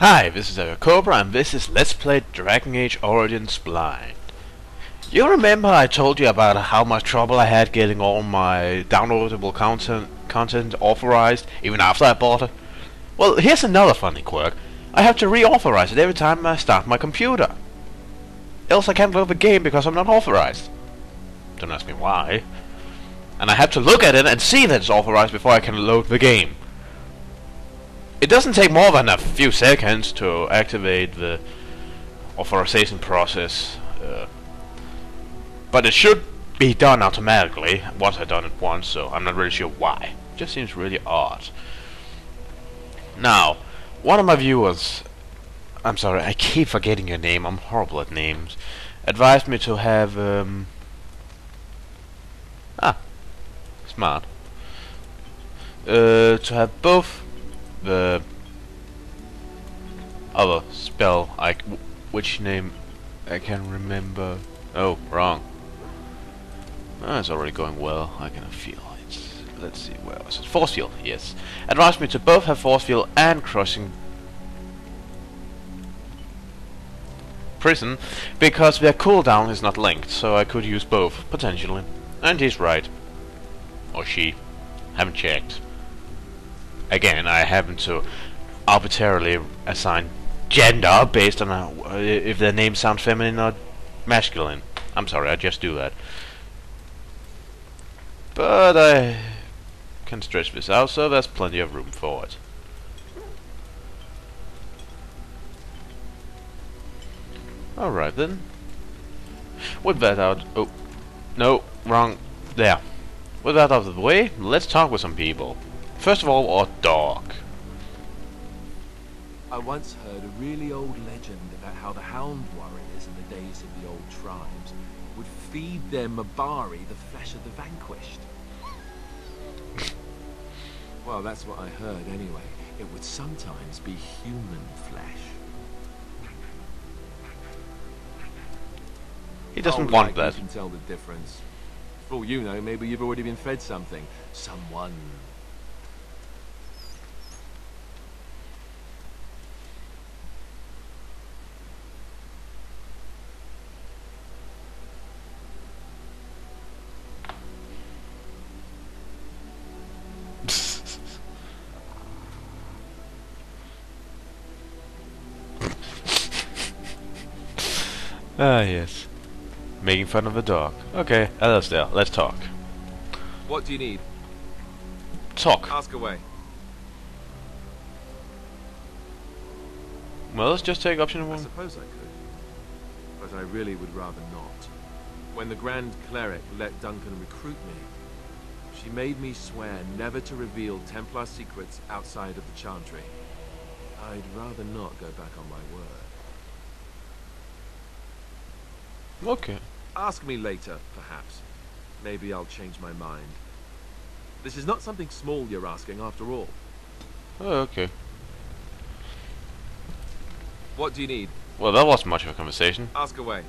Hi, this is Cobra and this is Let's Play Dragon Age Origins Blind. You remember I told you about how much trouble I had getting all my downloadable content authorized even after I bought it? Well, here's another funny quirk. I have to reauthorize it every time I start my computer. Else I can't load the game because I'm not authorized. Don't ask me why. And I have to look at it and see that it's authorized before I can load the game. It doesn't take more than a few seconds to activate the authorization process, but it should be done automatically once I've done it once, so I'm not really sure why. It just seems really odd. Now, one of my viewers, I'm sorry, I keep forgetting your name, I'm horrible at names, advised me to have, smart, to have both the other spell, which name I can remember. Oh, wrong. It's already going well. I can feel it. Let's see, where was it? Force field, yes. Advised me to both have force field and crushing prison because their cooldown is not linked, so I could use both potentially. And he's right, or she. Haven't checked. Again, I happen to arbitrarily assign gender based on if their names sound feminine or masculine. I'm sorry, I just do that. But I can stretch this out, so there's plenty of room for it. Alright then. With that out... Oh, no, wrong. There. With that out of the way, let's talk with some people. First of all, our dog. I once heard a really old legend about how the hound warriors in the days of the old tribes would feed their Mabari the flesh of the vanquished. Well, that's what I heard anyway. It would sometimes be human flesh. He doesn't want that. You can tell the difference. For all you know, maybe you've already been fed something. Someone. Ah, yes. Making fun of the dog. Okay, Alistair, let's talk. What do you need? Talk. Ask away. Well, let's just take option I one. suppose I could, but I really would rather not. When the Grand Cleric let Duncan recruit me, she made me swear never to reveal Templar secrets outside of the Chantry. I'd rather not go back on my word. Okay. Ask me later, perhaps. Maybe I'll change my mind. This is not something small you're asking, after all. Oh, okay. What do you need? Well, that wasn't much of a conversation. Ask away.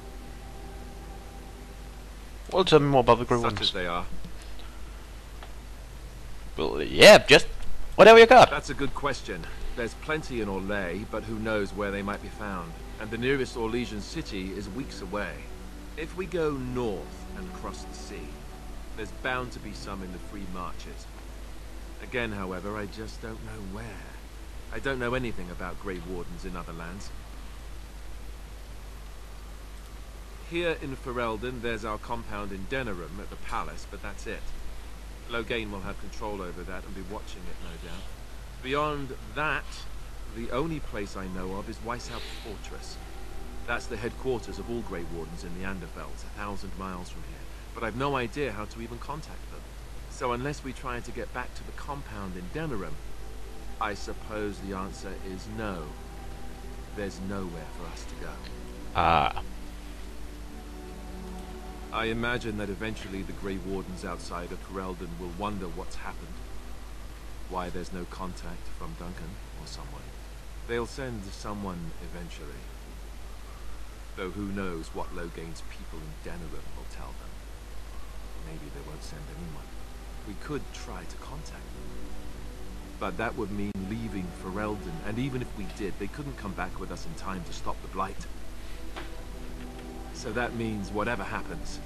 Well, tell me more about the Grey Such Ones. as they are. Well, yeah, just whatever you got. That's a good question. There's plenty in Orlais, but who knows where they might be found. And the nearest Orlesian city is weeks away. If we go north and cross the sea, there's bound to be some in the free marches. Again, however, I just don't know where. I don't know anything about Grey Wardens in other lands. Here in Ferelden, there's our compound in Denerim at the palace, but that's it. Loghain will have control over that and be watching it, no doubt. Beyond that, the only place I know of is Weishaupt Fortress. That's the headquarters of all Grey Wardens in the Anderfelds, 1,000 miles from here. But I've no idea how to even contact them. So unless we try to get back to the compound in Denerim, I suppose the answer is no. There's nowhere for us to go. Ah. I imagine that eventually the Grey Wardens outside of Ferelden will wonder what's happened. Why there's no contact from Duncan or someone. They'll send someone eventually. Though who knows what Loghain's people in Denerim will tell them. Maybe they won't send anyone. We could try to contact them. But that would mean leaving Ferelden, and even if we did, they couldn't come back with us in time to stop the Blight. So that means whatever happens,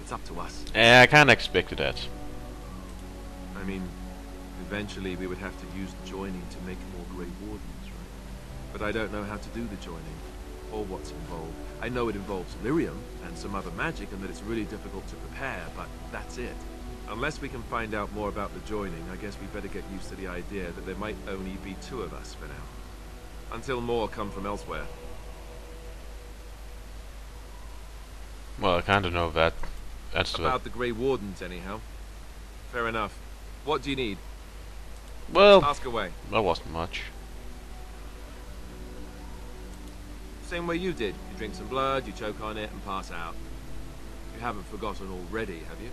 it's up to us. Yeah, I kinda expected that. I mean, eventually we would have to use the joining to make more Grey Wardens, right? But I don't know how to do the joining, or what's involved. I know it involves lyrium and some other magic, and that it's really difficult to prepare, but that's it. Unless we can find out more about the joining, I guess we better get used to the idea that there might only be 2 of us for now. Until more come from elsewhere. Well, I kinda know that. That's About the Grey Wardens, anyhow. Fair enough. What do you need? well, Ask away. that wasn't much. Same way you did. You drink some blood, you choke on it, and pass out. You haven't forgotten already, have you?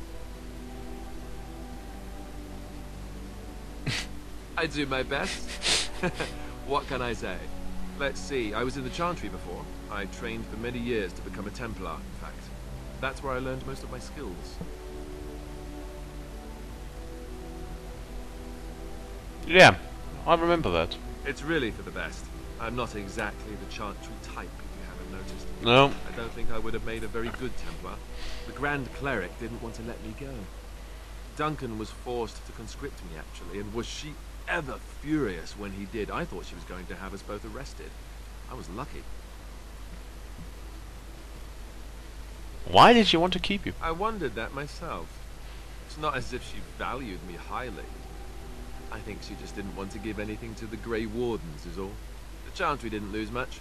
I do my best. What can I say? Let's see, I was in the Chantry before. I trained for many years to become a Templar, in fact. That's where I learned most of my skills. Yeah, I remember that. It's really for the best. I'm not exactly the Chantry type, if you haven't noticed. No. I don't think I would have made a very good Templar. The Grand Cleric didn't want to let me go. Duncan was forced to conscript me, actually, and was she ever furious when he did. I thought she was going to have us both arrested. I was lucky. Why did she want to keep you? I wondered that myself. It's not as if she valued me highly. I think she just didn't want to give anything to the Grey Wardens, is all. The Chantry didn't lose much.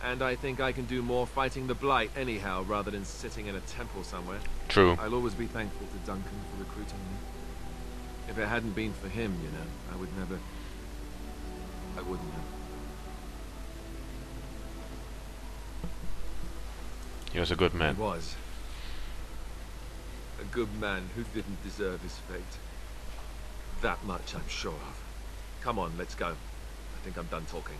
And I think I can do more fighting the Blight anyhow, rather than sitting in a temple somewhere. True. I'll always be thankful to Duncan for recruiting me. If it hadn't been for him, you know, I wouldn't have. He was a good He man. was. A good man who didn't deserve his fate. That much I'm sure of. Come on, let's go. I think I'm done talking.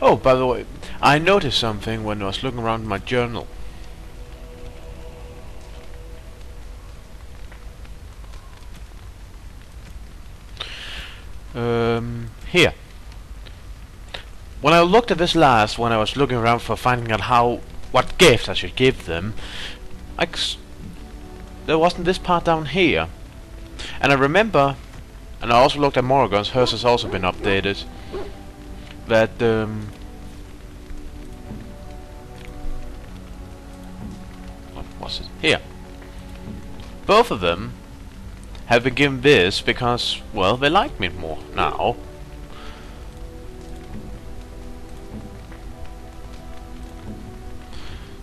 Oh, by the way, I noticed something when I was looking around my journal. Here. When I looked at this last, when I was looking around for finding out what gift I should give them, there wasn't this part down here. And I remember, and I also looked at Morrigan's, hers has also been updated, that what was it? Here. Both of them have been given this because, well, they like me more now.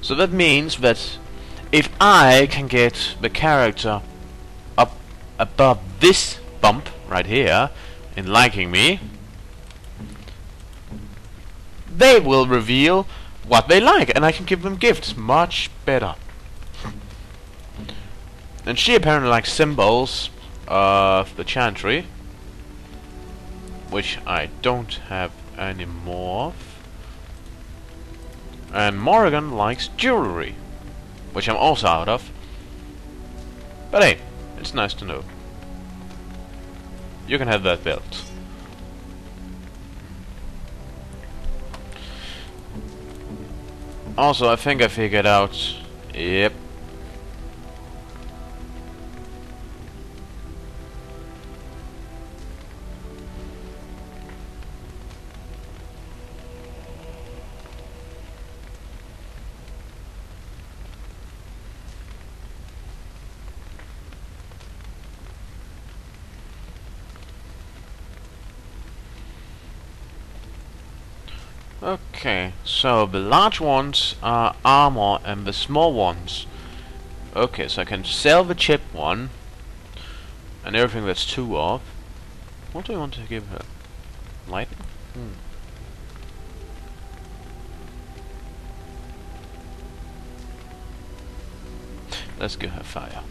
So that means that if I can get the character up above this bump right here in liking me, they will reveal what they like, and I can give them gifts much better. And she apparently likes symbols of the Chantry, which I don't have any more of. And Morrigan likes jewelry, which I'm also out of. But hey, it's nice to know. You can have that belt. Also, I think I figured out... Yep. Okay, so the large ones are armor and the small ones. Okay, so I can sell the chip one and everything that's 2 of. What do I want to give her? Lightning? Let's give her fire.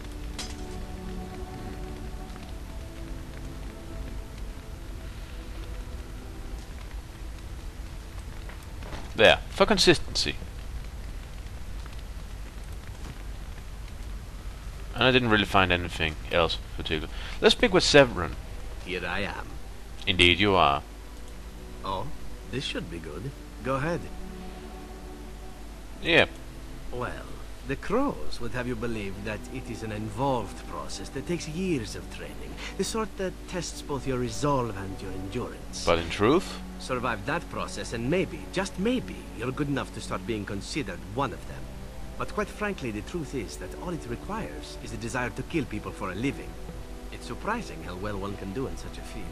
There, for consistency. And I didn't really find anything else particular. Let's speak with Severin. Here I am. Indeed you are. Oh, this should be good. Go ahead. Yeah. Well, the Crows would have you believe that it is an involved process that takes years of training. The sort that tests both your resolve and your endurance. But in truth? Survive that process and maybe, just maybe, you're good enough to start being considered one of them. But quite frankly, the truth is that all it requires is the desire to kill people for a living. It's surprising how well one can do in such a field.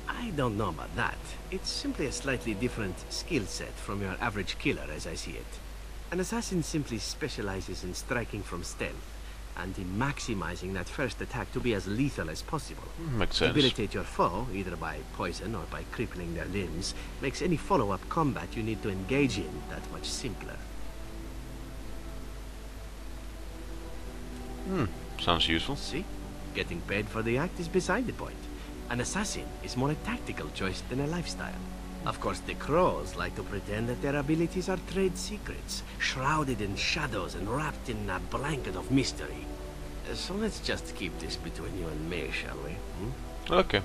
I don't know about that. It's simply a slightly different skill set from your average killer as I see it. An assassin simply specializes in striking from stealth, and in maximizing that first attack to be as lethal as possible. Makes sense. Debilitate your foe, either by poison or by crippling their limbs, makes any follow-up combat you need to engage in that much simpler. Sounds useful. See? Getting paid for the act is beside the point. An assassin is more a tactical choice than a lifestyle. Of course, the Crows like to pretend that their abilities are trade secrets, shrouded in shadows and wrapped in a blanket of mystery. So let's just keep this between you and me, shall we? Okay.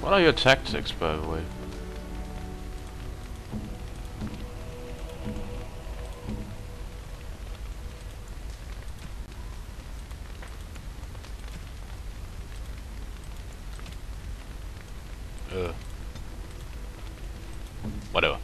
What are your tactics, by the way? Whatever.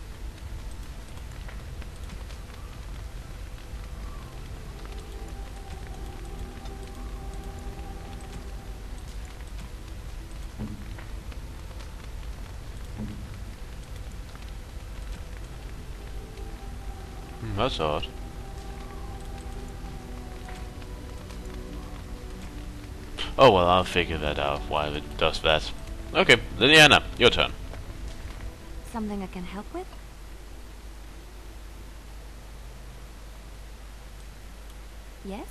That's odd. Oh well, I'll figure that out, why it does that. Okay, Liliana, your turn. Something I can help with? Yes?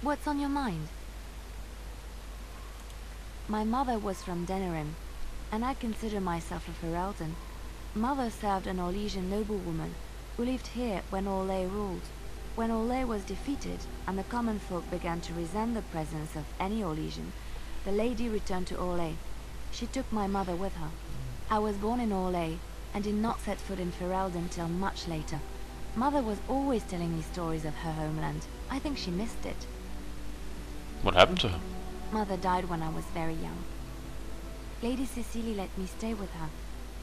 What's on your mind? My mother was from Denerim, and I consider myself a Ferelden. Mother served an Orlesian noblewoman who lived here when Orlais ruled. When Orlais was defeated, and the common folk began to resent the presence of any Orlesian, the lady returned to Orlais. She took my mother with her. I was born in Orlais, and did not set foot in Ferelden till much later. Mother was always telling me stories of her homeland. I think she missed it. What happened to her? Mother died when I was very young. Lady Cecily let me stay with her.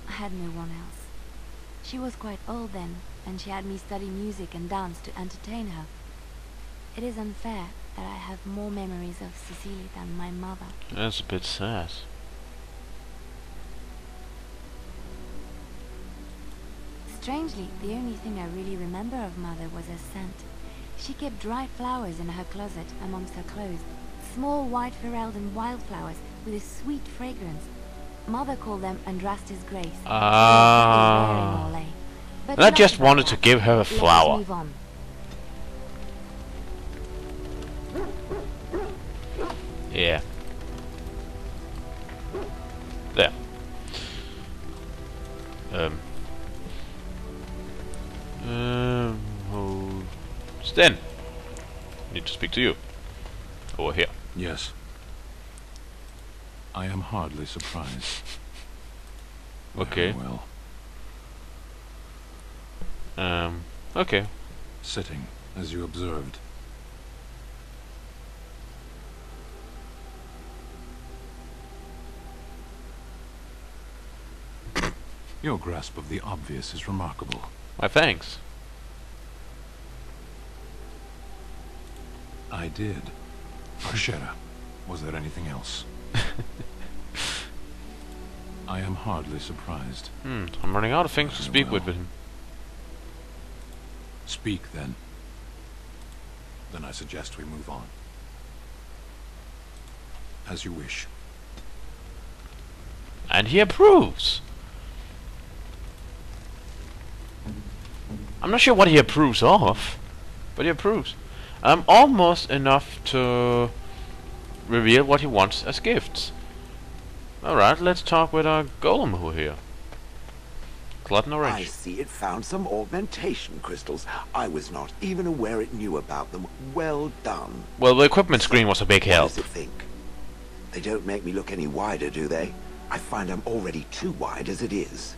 I had no one else. She was quite old then, and she had me study music and dance to entertain her. It is unfair that I have more memories of Cecily than my mother. That's a bit sad. Strangely, the only thing I really remember of Mother was her scent. She kept dried flowers in her closet amongst her clothes. Small white Ferelden wildflowers with a sweet fragrance. Mother called them Andrastis grace. And I just wanted to give her a flower. Move on. Yeah. There. Sten. Need to speak to you. Over here. Yes. I am hardly surprised. Okay. Very well. Okay. Sitting, as you observed. Your grasp of the obvious is remarkable. My thanks. I did. Arshera, was there anything else? I am hardly surprised. I'm running out of things to speak with him. Speak, then. Then I suggest we move on. As you wish. And he approves. I'm not sure what he approves of, but he approves. Almost enough to reveal what he wants as gifts. Alright, let's talk with our golem who here. Glutton I orange. see it found some augmentation crystals. I was not even aware it knew about them. Well done. Well, the equipment screen was a big What help. does it think? They don't make me look any wider, do they? I find I'm already too wide as it is.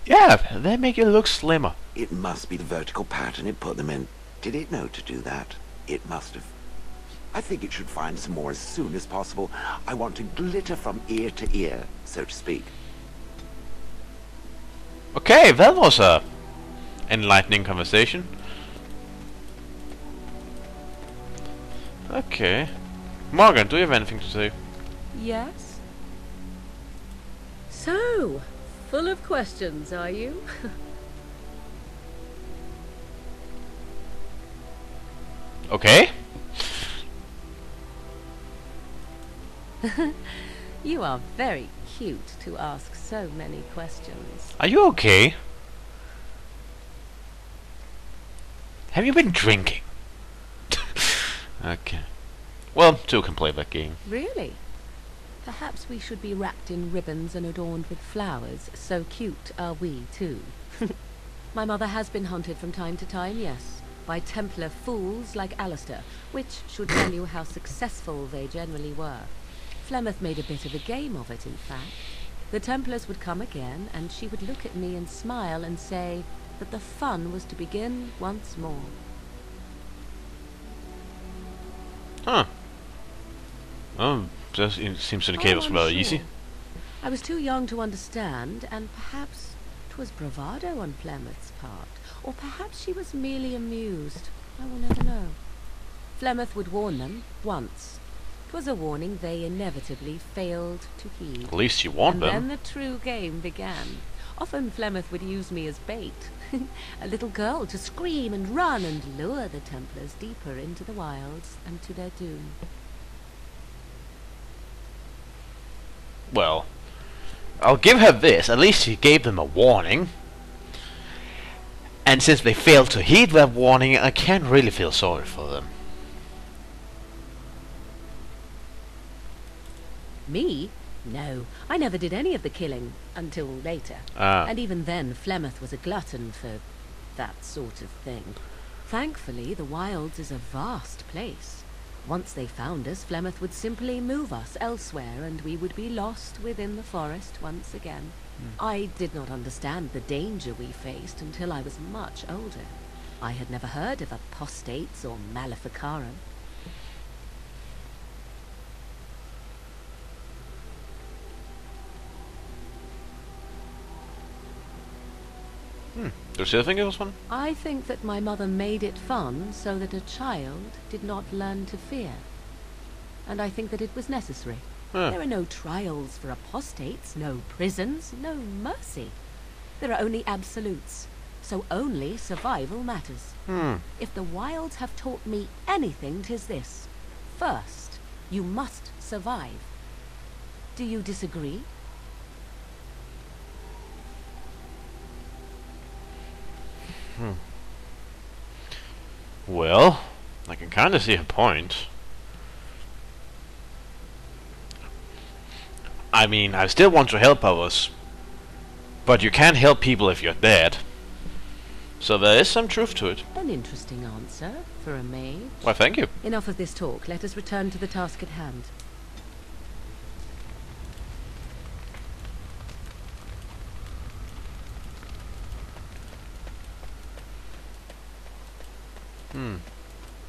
Yeah, they make you look slimmer. It must be the vertical pattern it put them in. Did it know to do that? It must have. I think it should find some more as soon as possible. I want to glitter from ear to ear, so to speak. Okay, that was a enlightening conversation. Okay. Morgan, do you have anything to say? Yes? So, full of questions, are you? Okay. You are very cute to ask so many questions. Are you okay? Have you been drinking? Okay. Well, two can play that game. Really? Perhaps we should be wrapped in ribbons and adorned with flowers. So cute are we, too. My mother has been hunted from time to time, yes, by Templar fools like Alistair, which should tell you how successful they generally were. Flemeth made a bit of a game of it, in fact. The Templars would come again, and she would look at me and smile and say that the fun was to begin once more. Huh. Oh, that seems to indicate it was I'm rather sure. easy. I was too young to understand, and perhaps 'twas bravado on Flemeth's part, or perhaps she was merely amused. I will never know. Flemeth would warn them once. 'Twas a warning they inevitably failed to heed. At least you warned And them. then the true game began. Often Flemeth would use me as bait, a little girl to scream and run and lure the Templars deeper into the wilds and to their doom. Well, I'll give her this. At least she gave them a warning. And since they failed to heed that warning, I can't really feel sorry for them. Me? No, I never did any of the killing, until later. And even then, Flemeth was a glutton for that sort of thing. Thankfully, the wilds is a vast place. Once they found us, Flemeth would simply move us elsewhere, and we would be lost within the forest once again. I did not understand the danger we faced until I was much older. I had never heard of apostates or maleficarum. Does she think it was one? I think that my mother made it fun so that a child did not learn to fear. And I think that it was necessary. Huh. There are no trials for apostates, no prisons, no mercy. There are only absolutes, so only survival matters. If the wilds have taught me anything, 'tis this. First, you must survive. Do you disagree? Well, I can kind of see her point. I mean, I still want to help others, but you can't help people if you're dead. So there is some truth to it. An interesting answer for a mage. Well, thank you. Enough of this talk. Let us return to the task at hand.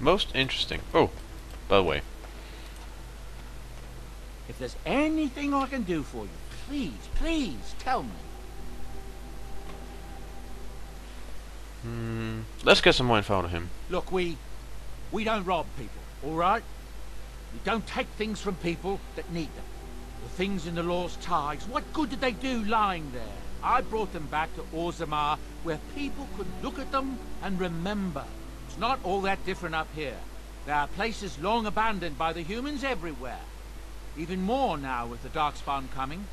Most interesting. Oh, by the way. If there's anything I can do for you, please tell me. Let's get some more info out of him. Look, we don't rob people, all right? We don't take things from people that need them. The things in the law's ties, what good did they do lying there? I brought them back to Orzammar, where people could look at them and remember. It's not all that different up here. There are places long abandoned by the humans everywhere. Even more now with the Darkspawn coming.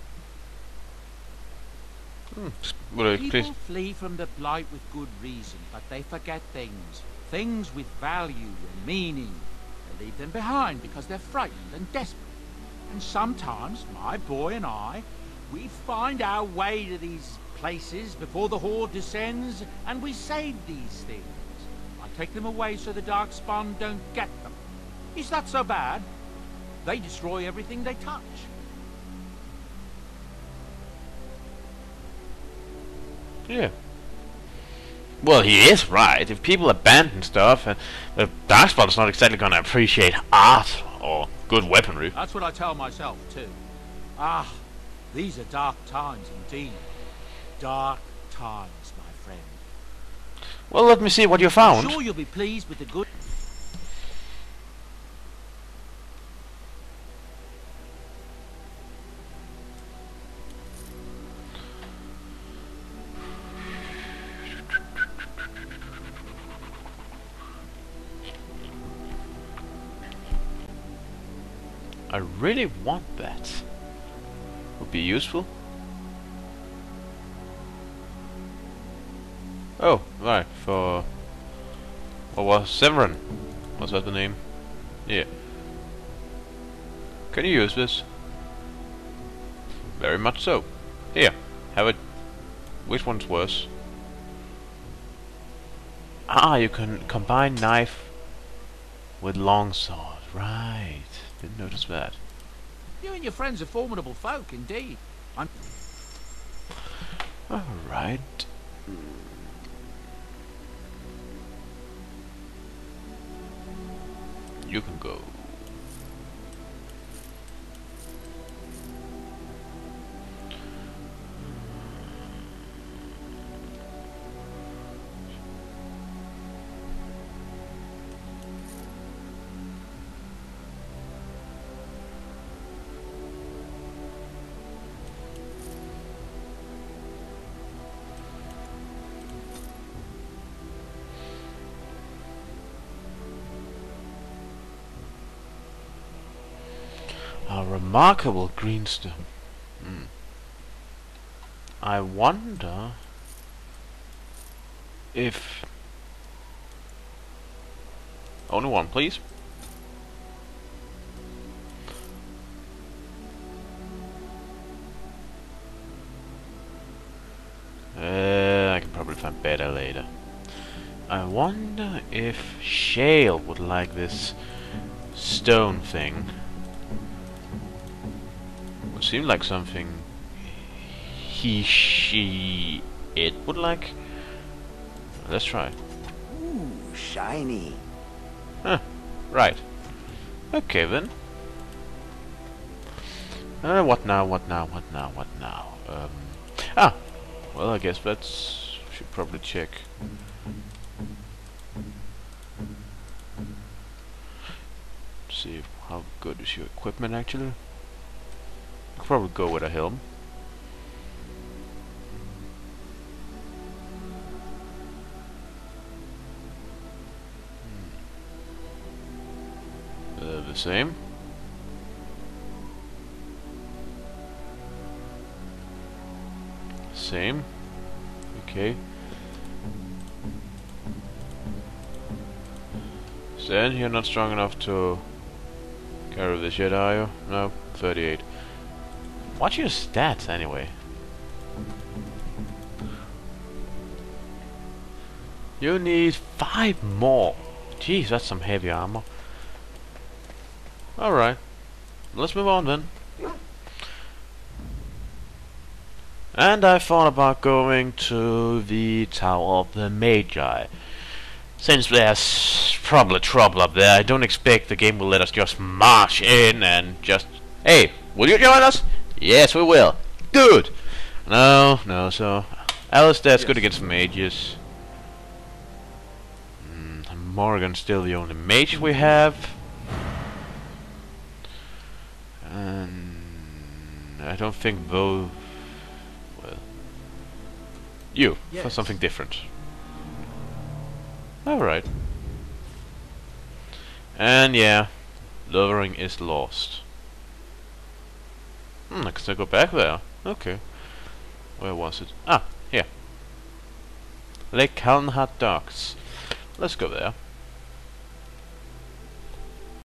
Would I People please? flee from the Blight with good reason, but they forget things. Things with value and meaning. They leave them behind because they're frightened and desperate. And sometimes, my boy and I, we find our way to these places before the Horde descends, and we save these things. I take them away so the Darkspawn don't get them. Is that so bad? They destroy everything they touch. Yeah. Well, he is right. If people abandon stuff, and the Darkspawn's not exactly gonna appreciate art or good weaponry. That's what I tell myself, too. Ah, these are dark times indeed. Dark times, my friend. Well, let me see what you found. I'm sure you'll be pleased with the good... I really want that. Would be useful. Oh, right, for... What was Severin? Was that the name? Yeah. Can you use this? Very much so. Here, have it. Which one's worse? Ah, you can combine knife with longsword. Right. Didn't notice that. You and your friends are formidable folk, indeed. I'm... Alright. You can go. A remarkable greenstone. I wonder if... Only one, please. I can probably find better later. I wonder if Shale would like this stone thing. Would seem like something he, she, it would like. Let's try. Ooh, shiny. Huh, right. Okay then. What now, what now, what now, what now? Well, I guess that's... should probably check. See how good is your equipment actually. I'll probably go with a helm. The same. Same. Okay. Then you're not strong enough to carry this yet, are you? No, 38. What's your stats anyway? You need 5 more. Jeez, that's some heavy armor. Alright. Let's move on then. And I thought about going to the Tower of the Magi. Since there's probably trouble up there, I don't expect the game will let us just march in and just... Hey, will you join us? Yes, we will. Good! No, so... Alistair's good against mages. Morrigan's still the only mage we have. And... I don't think both... Well... You, for something different. Alright. And yeah, Lowering is lost. I can still go back there. Okay. Where was it? Ah, here. Lake Calnhat Docks. Let's go there.